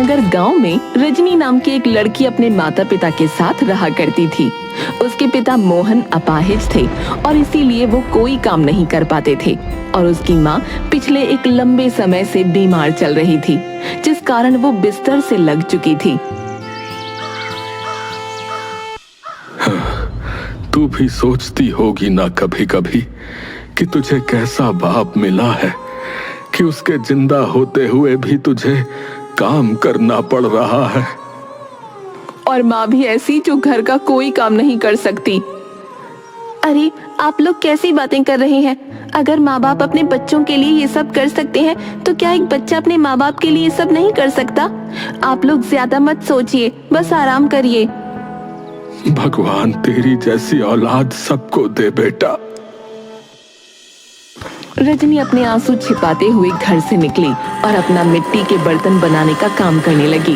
महानगर गांव में रजनी नाम की एक लड़की अपने माता पिता के साथ रहा करती थी। उसके पिता मोहन अपाहिज थे और इसीलिए वो कोई काम नहीं कर पाते थे और उसकी माँ पिछले एक लंबे समय से बीमार चल रही थी, जिस कारण वो बिस्तर से लग चुकी थी। तू भी सोचती होगी ना कभी कभी कि तुझे कैसा बाप मिला है कि उसके जिंदा होते हुए भी तुझे काम करना पड़ रहा है। और माँ भी ऐसी जो घर का कोई काम नहीं कर सकती। अरे आप लोग कैसी बातें कर रहे हैं? अगर माँ बाप अपने बच्चों के लिए ये सब कर सकते हैं तो क्या एक बच्चा अपने माँ बाप के लिए ये सब नहीं कर सकता? आप लोग ज्यादा मत सोचिए, बस आराम करिए। भगवान तेरी जैसी औलाद सबको दे बेटा। रजनी अपने आंसू छिपाते हुए घर से निकली और अपना मिट्टी के बर्तन बनाने का काम करने लगी।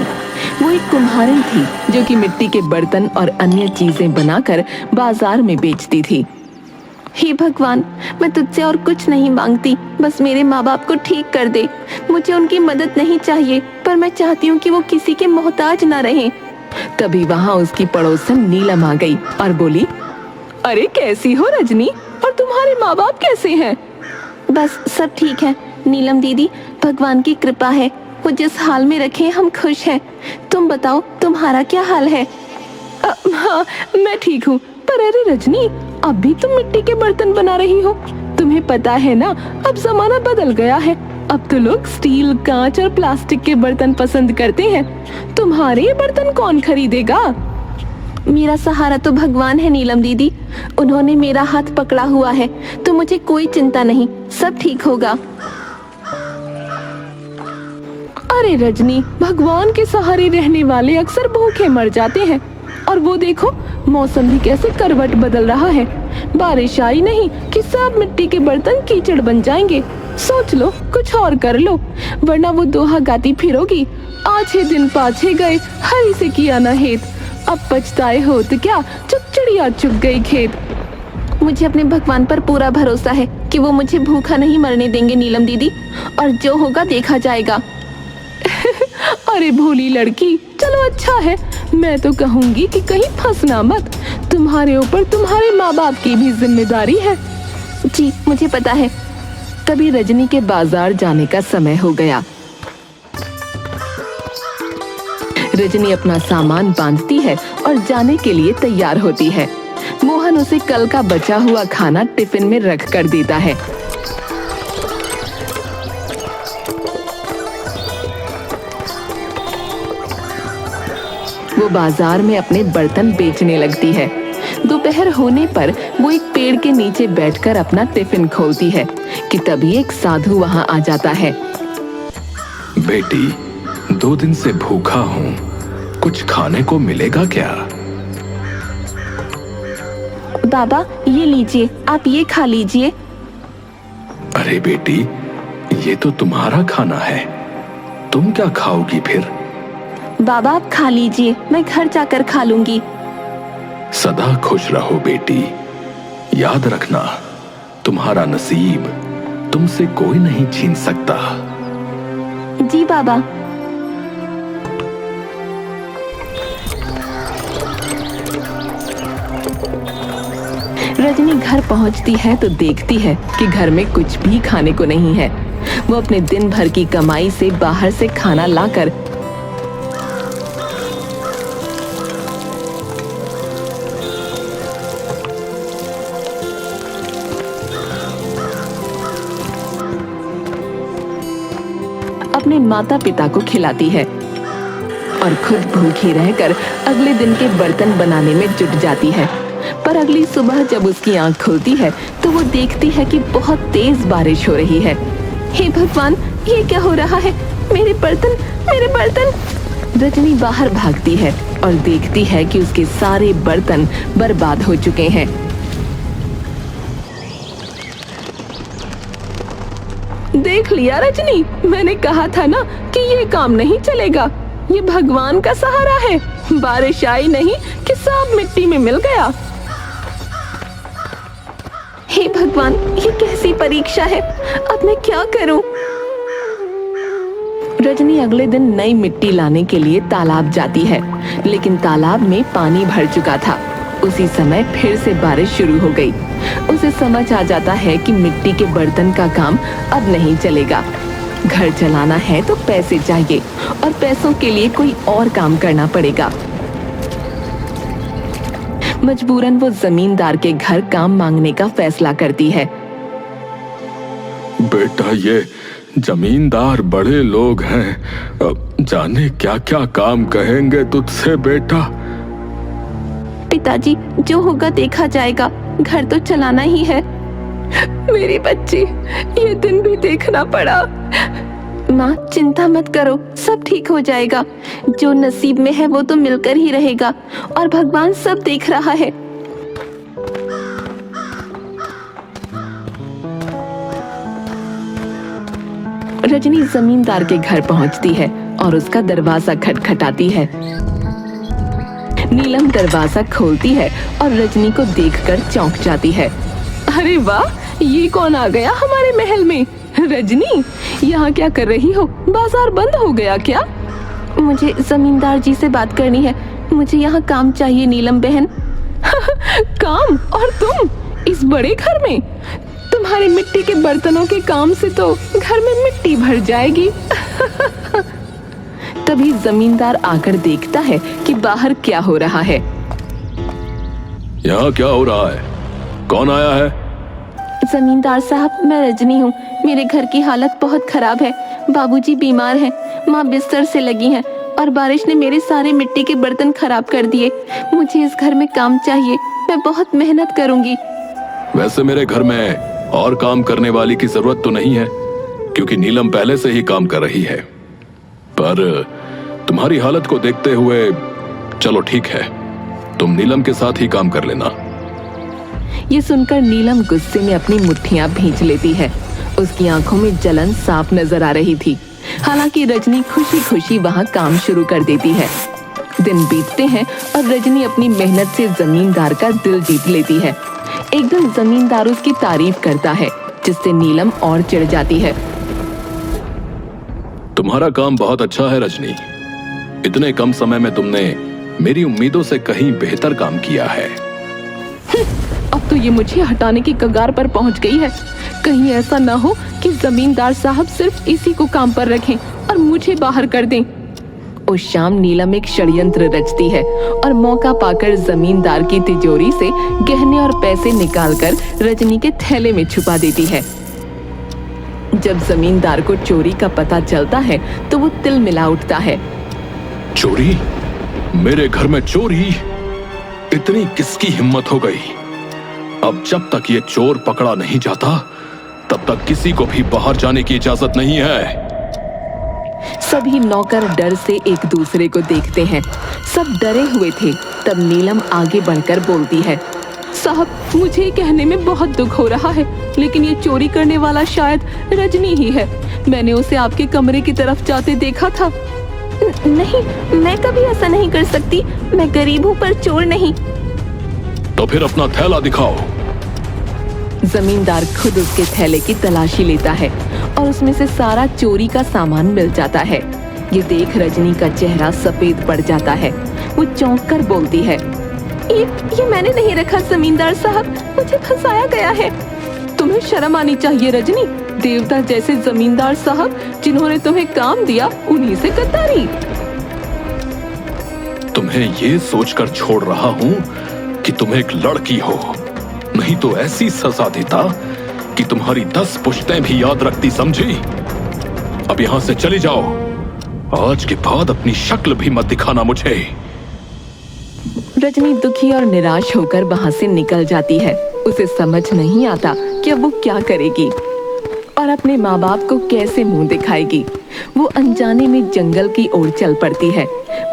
वो एक कुम्हारिन थी जो कि मिट्टी के बर्तन और अन्य चीजें बनाकर बाजार में बेचती थी। हे भगवान, मैं तुझसे और कुछ नहीं मांगती, बस मेरे माँ बाप को ठीक कर दे। मुझे उनकी मदद नहीं चाहिए, पर मैं चाहती हूँ कि वो किसी के मोहताज ना रहें। तभी वहाँ उसकी पड़ोसन नीलम आ गई और बोली, अरे कैसी हो रजनी, और तुम्हारे माँ बाप कैसे हैं? बस सब ठीक है नीलम दीदी, भगवान की कृपा है। वो जिस हाल में रखे हम खुश हैं। तुम बताओ तुम्हारा क्या हाल है? हाँ मैं ठीक हूँ, पर अरे रजनी, अब भी तुम मिट्टी के बर्तन बना रही हो? तुम्हें पता है ना, अब जमाना बदल गया है। अब तो लोग स्टील, कांच और प्लास्टिक के बर्तन पसंद करते हैं। तुम्हारे ये बर्तन कौन खरीदेगा? मेरा सहारा तो भगवान है नीलम दीदी, उन्होंने मेरा हाथ पकड़ा हुआ है, तो मुझे कोई चिंता नहीं, सब ठीक होगा। अरे रजनी, भगवान के सहारे रहने वाले अक्सर भूखे मर जाते हैं। और वो देखो, मौसम भी कैसे करवट बदल रहा है। बारिश आई नहीं कि सब मिट्टी के बर्तन कीचड़ बन जाएंगे। सोच लो, कुछ और कर लो, वरना वो दोहा गाती फिरोगी, आछे दिन पाछे गए, हरी से किया न हेत, अब पछताए हो तो क्या, चुप चिड़िया चुग गई खेत। मुझे अपने भगवान पर पूरा भरोसा है कि वो मुझे भूखा नहीं मरने देंगे नीलम दीदी, और जो होगा देखा जाएगा। अरे भोली लड़की, चलो अच्छा है, मैं तो कहूँगी कि कहीं फंसना मत। तुम्हारे ऊपर तुम्हारे माँ बाप की भी जिम्मेदारी है। जी मुझे पता है। तभी रजनी के बाजार जाने का समय हो गया। रजनी अपना सामान बांधती है और जाने के लिए तैयार होती है। मोहन उसे कल का बचा हुआ खाना टिफिन में रख कर देता है। वो बाजार में अपने बर्तन बेचने लगती है। दोपहर होने पर वो एक पेड़ के नीचे बैठकर अपना टिफिन खोलती है कि तभी एक साधु वहाँ आ जाता है। बेटी, 2 दिन से भूखा हूँ, कुछ खाने को मिलेगा क्या? बाबा ये लीजिए, आप ये खा लीजिए। अरे बेटी, ये तो तुम्हारा खाना है, तुम क्या खाओगी फिर? बाबा आप खा लीजिए, मैं घर जाकर खा लूंगी। सदा खुश रहो बेटी, याद रखना, तुम्हारा नसीब तुमसे कोई नहीं छीन सकता। जी बाबा। रजनी घर पहुंचती है तो देखती है कि घर में कुछ भी खाने को नहीं है। वो अपने दिन भर की कमाई से बाहर से खाना लाकर अपने माता पिता को खिलाती है और खुद भूखी रहकर अगले दिन के बर्तन बनाने में जुट जाती है। पर अगली सुबह जब उसकी आंख खुलती है तो वो देखती है कि बहुत तेज बारिश हो रही है। हे भगवान, ये क्या हो रहा है? मेरे बर्तन, मेरे बर्तन! रजनी बाहर भागती है और देखती है कि उसके सारे बर्तन बर्बाद हो चुके हैं। देख लिया रजनी, मैंने कहा था ना कि ये काम नहीं चलेगा। ये भगवान का सहारा है, बारिश आई नहीं कि सब मिट्टी में मिल गया। हे भगवान, ये कैसी परीक्षा है, अब मैं क्या करूं? रजनी अगले दिन नई मिट्टी लाने के लिए तालाब जाती है, लेकिन तालाब में पानी भर चुका था। उसी समय फिर से बारिश शुरू हो गई। उसे समझ आ जाता है कि मिट्टी के बर्तन का काम अब नहीं चलेगा। घर चलाना है तो पैसे चाहिए और पैसों के लिए कोई और काम करना पड़ेगा। मजबूरन वो जमींदार के घर काम मांगने का फैसला करती है। बेटा, ये जमींदार बड़े लोग हैं, जाने क्या क्या काम कहेंगे तुझसे बेटा। पिताजी, जो होगा देखा जाएगा, घर तो चलाना ही है। मेरी बच्ची, ये दिन भी देखना पड़ा। माँ, चिंता मत करो, सब ठीक हो जाएगा। जो नसीब में है वो तो मिलकर ही रहेगा और भगवान सब देख रहा है। रजनी जमींदार के घर पहुंचती है और उसका दरवाजा खटखटाती है। नीलम दरवाजा खोलती है और रजनी को देखकर चौंक जाती है। अरे वाह, ये कौन आ गया हमारे महल में? रजनी, यहाँ क्या कर रही हो? बाजार बंद हो गया क्या? मुझे जमींदार जी से बात करनी है। मुझे यहाँ काम चाहिए नीलम बहन। काम? और तुम इस बड़े घर में? तुम्हारे मिट्टी के बर्तनों के काम से तो घर में मिट्टी भर जाएगी। तभी जमींदार आकर देखता है कि बाहर क्या हो रहा है। यहाँ क्या हो रहा है? कौन आया है? जमींदार साहब, मैं रजनी हूँ। मेरे घर की हालत बहुत खराब है। बाबूजी बीमार हैं, माँ बिस्तर से लगी हैं और बारिश ने मेरे सारे मिट्टी के बर्तन खराब कर दिए। मुझे इस घर में काम चाहिए, मैं बहुत मेहनत करूंगी। वैसे मेरे घर में और काम करने वाली की जरूरत तो नहीं है, क्योंकि नीलम पहले से ही काम कर रही है। पर तुम्हारी हालत को देखते हुए चलो ठीक है, तुम नीलम के साथ ही काम कर लेना। ये सुनकर नीलम गुस्से में अपनी मुट्ठियां भींच लेती है। उसकी आंखों में जलन साफ नजर आ रही थी। हालांकि रजनी खुशी खुशी वहां काम शुरू कर देती है। दिन बीतते हैं और रजनी अपनी मेहनत से जमींदार का दिल जीत लेती है। एक दिन जमींदार उसकी तारीफ करता है, जिससे नीलम और चिढ़ जाती है। तुम्हारा काम बहुत अच्छा है रजनी। इतने कम समय में तुमने मेरी उम्मीदों से कहीं बेहतर काम किया है। अब तो ये मुझे हटाने की कगार पर पहुंच गई है। कहीं ऐसा ना हो कि जमींदार साहब सिर्फ इसी को काम पर रखें और मुझे बाहर कर दें। उस शाम नीलम एक षड्यंत्र रचती है और मौका पाकर जमींदार की तिजोरी से गहने और पैसे निकालकर रजनी के थैले में छुपा देती है। जब जमींदार को चोरी का पता चलता है तो वो तिलमिला उठता है। चोरी? मेरे घर में चोरी? इतनी किसकी हिम्मत हो गई? अब जब तक ये चोर पकड़ा नहीं जाता, तब तक किसी को भी बाहर जाने की इजाजत नहीं है। सभी नौकर डर से एक दूसरे को देखते हैं। सब डरे हुए थे। तब नीलम आगे बढ़कर बोलती है, साहब, मुझे कहने में बहुत दुख हो रहा है, लेकिन ये चोरी करने वाला शायद रजनी ही है। मैंने उसे आपके कमरे की तरफ जाते देखा था। नहीं, मैं कभी ऐसा नहीं कर सकती। मैं गरीब हूँ पर चोर नहीं। तो फिर अपना थैला दिखाओ। जमींदार खुद उसके थैले की तलाशी लेता है और उसमें से सारा चोरी का सामान मिल जाता है। ये देख रजनी का चेहरा सफेद पड़ जाता है। वो चौंक कर बोलती है, ये मैंने नहीं रखा जमींदार साहब, मुझे फंसाया गया है। तुम्हें शर्म आनी चाहिए रजनी। देवता जैसे जमींदार साहब जिन्होंने तुम्हें काम दिया, उन्हीं से गद्दारी। तुम्हें ये सोचकर छोड़ रहा हूँ कि तुम एक लड़की हो, नहीं तो ऐसी सजा देता कि तुम्हारी 10 पुश्तें भी याद रखती, समझी? अब यहाँ से चली जाओ। आज के बाद अपनी शक्ल भी मत दिखाना मुझे। रजनी दुखी और निराश होकर वहां से निकल जाती है। उसे समझ नहीं आता कि अब वो क्या करेगी और अपने माँ बाप को कैसे मुंह दिखाएगी। वो अनजाने में जंगल की ओर चल पड़ती है।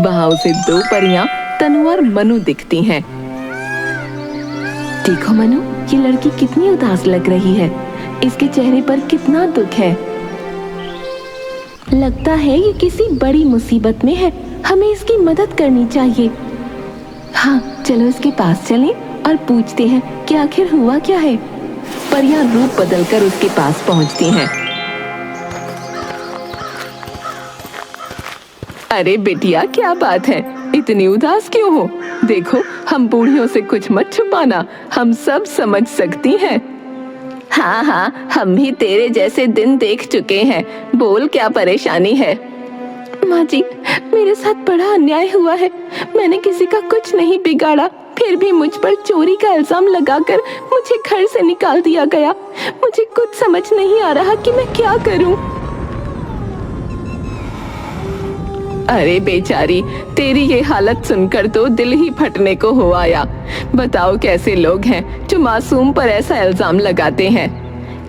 वहां उसे 2 परियां तनु और मनु दिखती हैं। देखो मनु, ये लड़की कितनी उदास लग रही है। इसके चेहरे पर कितना दुख है। लगता है ये किसी बड़ी मुसीबत में है। हमें इसकी मदद करनी चाहिए। हाँ, चलो इसके पास चलें और पूछते हैं कि आखिर हुआ क्या है। परियां रूप बदलकर उसके पास पहुंचती हैं। अरे बेटिया, क्या बात है, इतनी उदास क्यों हो? देखो, हम बूढ़ियों से कुछ मत छुपाना, हम सब समझ सकती हैं। हाँ हाँ, हम भी तेरे जैसे दिन देख चुके हैं। बोल, क्या परेशानी है? माँ जी, मेरे साथ बड़ा अन्याय हुआ है। मैंने किसी का कुछ नहीं बिगाड़ा, फिर भी मुझ पर चोरी का इल्जाम लगाकर मुझे घर से निकाल दिया गया। मुझे कुछ समझ नहीं आ रहा कि मैं क्या करूं। अरे बेचारी, तेरी ये हालत सुनकर तो दिल ही फटने को हो आया। बताओ, कैसे लोग हैं जो मासूम पर ऐसा इल्जाम लगाते हैं।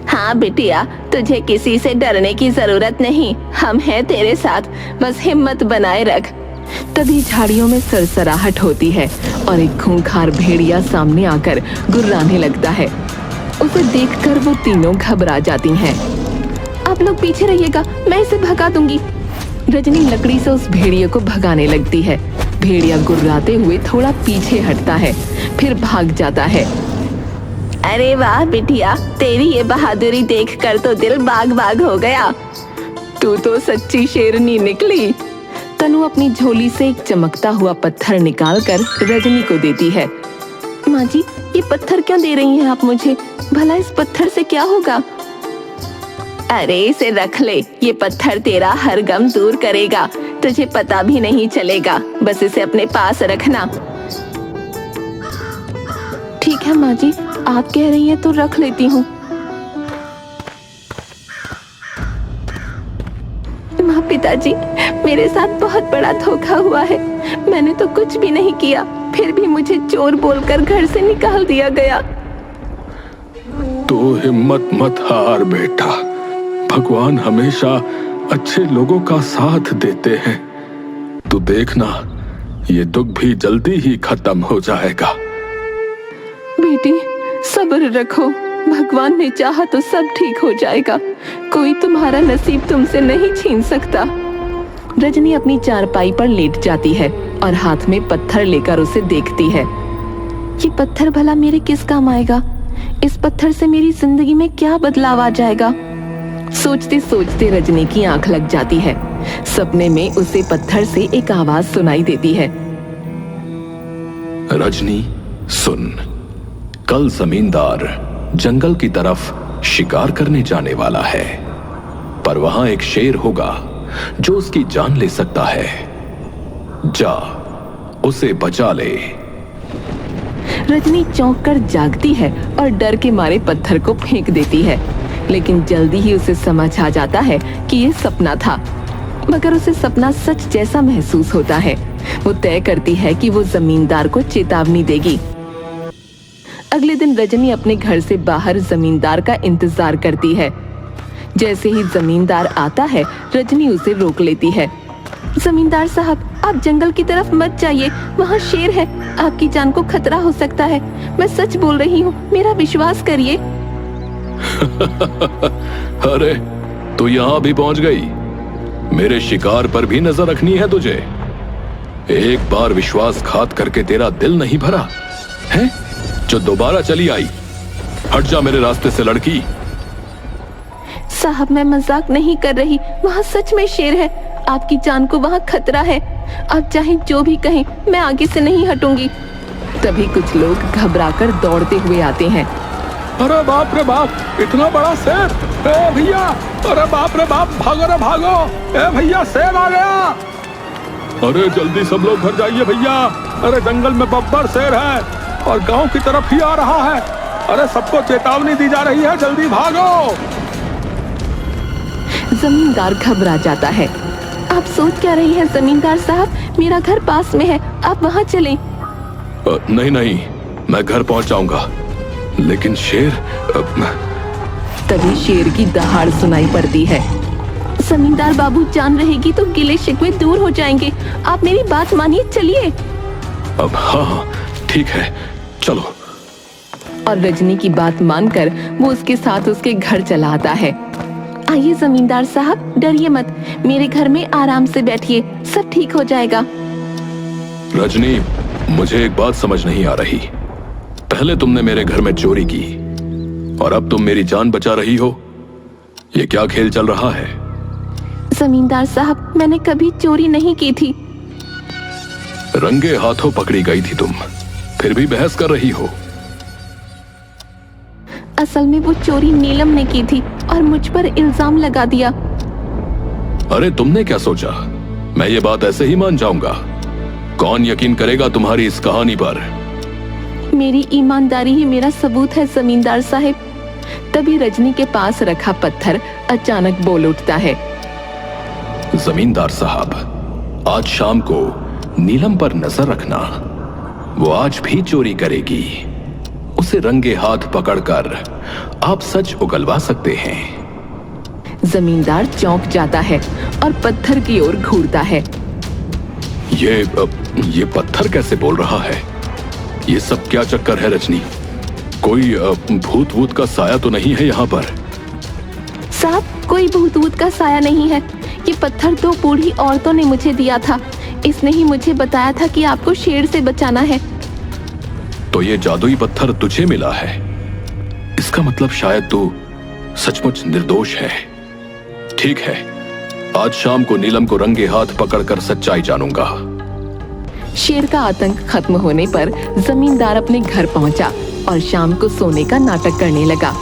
हाँ बिटिया, तुझे किसी से डरने की जरूरत नहीं, हम हैं तेरे साथ, बस हिम्मत बनाए रख। तभी झाड़ियों में सरसराहट होती है और एक खूंखार भेड़िया सामने आकर गुर्राने लगता है। उसे देखकर वो तीनों घबरा जाती हैं। आप लोग पीछे रहिएगा, मैं इसे भगा दूंगी। रजनी लकड़ी से उस भेड़िए को भगाने लगती है। भेड़िया गुर्राते हुए थोड़ा पीछे हटता है, फिर भाग जाता है। अरे वाह बिटिया, तेरी ये बहादुरी देखकर तो दिल बाग बाग हो गया। तू तो सच्ची शेरनी निकली। तनु अपनी झोली से एक चमकता हुआ पत्थर निकालकर रजनी को देती है। माँ जी, ये पत्थर क्यों दे रही हैं आप मुझे? भला इस पत्थर से क्या होगा? अरे इसे रख ले, ये पत्थर तेरा हर गम दूर करेगा, तुझे पता भी नहीं चलेगा। बस इसे अपने पास रखना। ठीक है माँ जी, आप कह रही हैं तो रख लेती हूँ। माँ, पिताजी, मेरे साथ बहुत बड़ा धोखा हुआ है। मैंने तो कुछ भी नहीं किया, फिर भी मुझे चोर बोलकर घर से निकाल दिया गया। तो हिम्मत मत हार बेटा, भगवान हमेशा अच्छे लोगों का साथ देते हैं। तू देखना, ये दुख भी जल्दी ही खत्म हो जाएगा। बेटी, सब्र रखो, भगवान ने चाहा तो सब ठीक हो जाएगा। कोई तुम्हारा नसीब तुमसे नहीं छीन सकता। रजनी अपनी चारपाई पर लेट जाती है और हाथ में पत्थर लेकर उसे देखती है। ये पत्थर भला मेरे किस काम आएगा? इस पत्थर से मेरी जिंदगी में क्या बदलाव आ जाएगा? सोचते सोचते रजनी की आंख लग जाती है। सपने में उसे पत्थर से एक आवाज सुनाई देती है। रजनी सुन, कल जमींदार जंगल की तरफ शिकार करने जाने वाला है, पर वहां एक शेर होगा जो उसकी जान ले सकता है। जा, उसे बचा ले। रजनी चौंक कर जागती है और डर के मारे पत्थर को फेंक देती है, लेकिन जल्दी ही उसे समझ आ जाता है कि ये सपना था। मगर उसे सपना सच जैसा महसूस होता है। वो तय करती है कि वो जमींदार को चेतावनी देगी। अगले दिन रजनी अपने घर से बाहर जमींदार का इंतजार करती है। जैसे ही जमींदार आता है, रजनी उसे रोक लेती है। जमींदार साहब, आप जंगल की तरफ मत जाइए, वहाँ शेर है, आपकी जान को खतरा हो सकता है। मैं सच बोल रही हूँ, मेरा विश्वास करिए। अरे, तू यहाँ भी पहुंच गई? मेरे शिकार पर भी नजर रखनी है तुझे। एक बार विश्वासघात करके तेरा दिल नहीं भरा है जो दोबारा चली आई? हट जा मेरे रास्ते से लड़की। साहब, मैं मजाक नहीं कर रही, वहाँ सच में शेर है, आपकी जान को वहाँ खतरा है। आप चाहे जो भी कहें, मैं आगे से नहीं हटूंगी। तभी कुछ लोग घबराकर दौड़ते हुए आते हैं। अरे बाप रे बाप, इतना बड़ा शेर! ए भैया, अरे बाप रे बाप, भागो रे भागो! ए भैया, शेर आ गया! अरे जल्दी सब लोग घर जाइए भैया, अरे जंगल में बब्बर शेर है और गांव की तरफ ही आ रहा है। अरे सबको चेतावनी दी जा रही है, जल्दी भागो! जमींदार घबरा जाता है। आप सोच क्या रही हैं जमींदार साहब? मेरा घर पास में है, आप वहाँ चलें। नहीं नहीं, मैं घर पहुंच जाऊंगा, लेकिन शेर। तभी शेर की दहाड़ सुनाई पड़ती है। जमींदार बाबू, जान रहेगी तो गिले शिकवे दूर हो जाएंगे, आप मेरी बात मानिए, चलिए। अब हाँ, ठीक है, चलो। और रजनी की बात मानकर वो उसके साथ उसके घर चला आता है। आइए जमींदार साहब, डरिए मत, मेरे घर में आराम से बैठिए, सब ठीक हो जाएगा। रजनी, मुझे एक बात समझ नहीं आ रही। पहले तुमने मेरे घर में चोरी की और अब तुम मेरी जान बचा रही हो। ये क्या खेल चल रहा है? जमींदार साहब, मैंने कभी चोरी नहीं की थी। रंगे हाथों पकड़ी गई थी तुम, फिर भी बहस कर रही हो। असल में वो चोरी नीलम ने की थी और मुझ पर इल्जाम लगा दिया। अरे तुमने क्या सोचा मैं ये बात ऐसे ही मान जाऊंगा? कौन यकीन करेगा तुम्हारी इस कहानी पर? मेरी ईमानदारी ही मेरा सबूत है जमींदार साहब। तभी रजनी के पास रखा पत्थर अचानक बोल उठता है। जमींदार साहब, आज शाम को नीलम पर नजर रखना। वो आज भी चोरी करेगी। उसे रंगे हाथ पकड़कर आप सच उगलवा सकते हैं। जमींदार चौंक जाता है और पत्थर की ओर घूरता है। ये पत्थर कैसे बोल रहा है? ये सब क्या चक्कर है रजनी? कोई भूत वूत का साया तो नहीं है यहाँ पर? साहब, कोई भूत वूत का साया नहीं है। ये पत्थर 2 बूढ़ी औरतों ने मुझे दिया था। इसने ही मुझे बताया था कि आपको शेर से बचाना है। तो ये जादुई पत्थर तुझे मिला है? इसका मतलब शायद तू सचमुच निर्दोष है। ठीक है, आज शाम को नीलम को रंगे हाथ पकड़कर सच्चाई जानूंगा। शेर का आतंक खत्म होने पर जमींदार अपने घर पहुंचा और शाम को सोने का नाटक करने लगा।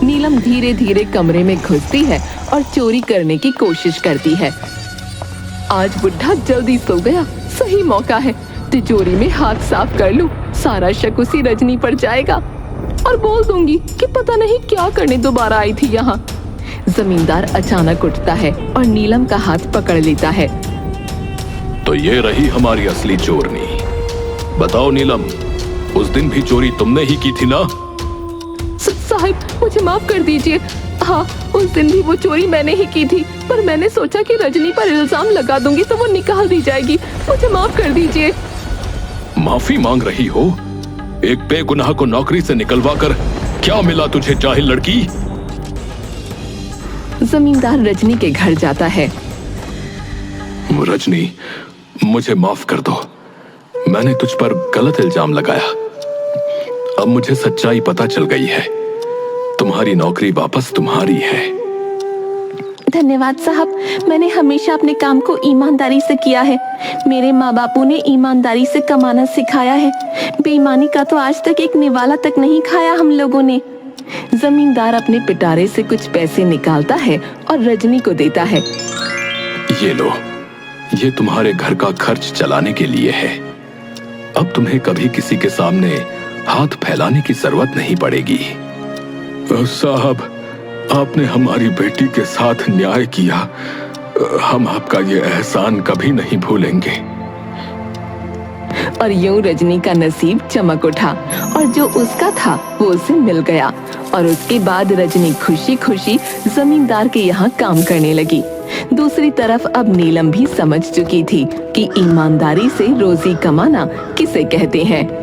नीलम धीरे धीरे कमरे में घुसती है और चोरी करने की कोशिश करती है। आज बुढ़ा जल्दी सो गया, सही मौका है। तिजोरी में हाथ साफ कर लूं, सारा शक उसी रजनी पर जाएगा और बोल दूंगी कि पता नहीं क्या करने दोबारा आई थी यहाँ। जमींदार अचानक उठता है और नीलम का हाथ पकड़ लेता है। तो ये रही हमारी असली चोरनी। बताओ नीलम, उस दिन भी चोरी तुमने ही की थी ना? साहब, मुझे माफ कर दीजिए। हाँ, उस दिन भी वो चोरी मैंने ही की थी, पर मैंने सोचा कि रजनी पर इल्जाम लगा दूंगी तो वो निकाल दी जाएगी। मुझे माफ कर दीजिए। माफी मांग रही हो? एक बेगुनाह को नौकरी से निकलवा कर क्या मिला तुझे, जाहिल लड़की? जमींदार रजनी के घर जाता है। रजनी, मुझे माफ कर दो। मैंने तुझ पर गलत इल्जाम लगाया। अब मुझे सच्चाई पता चल गई है। तुम्हारी नौकरी वापस तुम्हारी है। धन्यवाद साहब, मैंने हमेशा अपने काम को ईमानदारी से किया है। मेरे माँ बापू ने ईमानदारी से कमाना सिखाया है। बेईमानी का तो आज तक एक निवाला तक नहीं खाया हम लोगों ने। जमींदार अपने पिटारे से कुछ पैसे निकालता है और रजनी को देता है। ये लो, ये तुम्हारे घर का खर्च चलाने के लिए है। अब तुम्हें कभी किसी के सामने हाथ फैलाने की जरूरत नहीं पड़ेगी। साहब, आपने हमारी बेटी के साथ न्याय किया। हम आपका ये एहसान कभी नहीं भूलेंगे। और यूं रजनी का नसीब चमक उठा और जो उसका था वो उसे मिल गया। और उसके बाद रजनी खुशी खुशी जमींदार के यहाँ काम करने लगी। दूसरी तरफ अब नीलम भी समझ चुकी थी कि ईमानदारी से रोजी कमाना किसे कहते हैं।